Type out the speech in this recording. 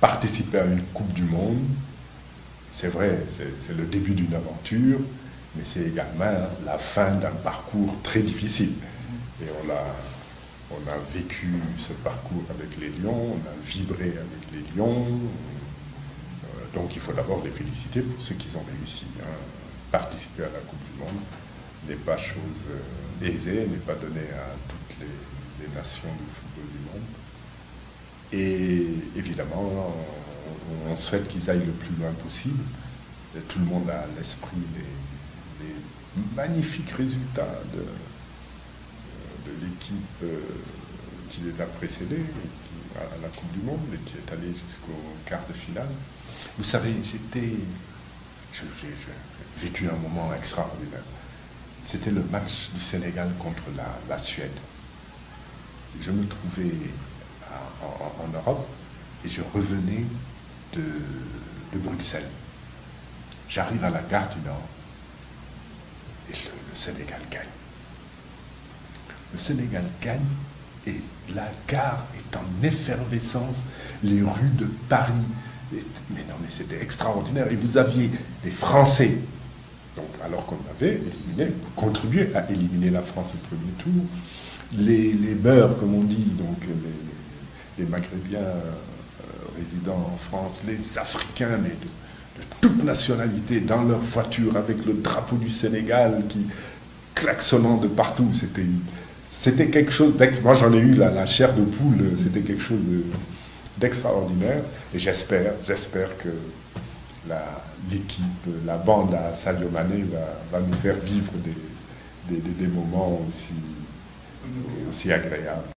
participer à une Coupe du Monde, c'est vrai, c'est le début d'une aventure, mais c'est également la fin d'un parcours très difficile. Et on a vécu ce parcours avec les Lions, on a vibré avec les Lions. Donc il faut d'abord les féliciter pour ce qu'ils ont réussi. Hein. Participer à la Coupe du Monde n'est pas chose aisée, n'est pas donné à toutes les nations du football du monde. Et évidemment, on souhaite qu'ils aillent le plus loin possible. Et tout le monde a à l'esprit les magnifiques résultats de l'équipe qui les a précédés à la Coupe du Monde et qui est allée jusqu'au quart de finale. Vous savez, j'ai vécu un moment extraordinaire. C'était le match du Sénégal contre la Suède. Je me trouvais en Europe et je revenais de Bruxelles. J'arrive à la gare du Nord et le Sénégal gagne. Le Sénégal gagne et la gare est en effervescence, les rues de Paris. Mais non, mais c'était extraordinaire. Et vous aviez des Français, donc, alors qu'on avait contribué à éliminer la France au premier tour, les Beurs, comme on dit, donc les Maghrébiens résidant en France, les Africains, mais de toute nationalité, dans leur voiture, avec le drapeau du Sénégal qui klaxonnant de partout. C'était quelque chose moi j'en ai eu la chair de poule, c'était quelque chose d'extraordinaire. Et j'espère que l'équipe, la bande à Sadio Mané va nous faire vivre des moments aussi agréables.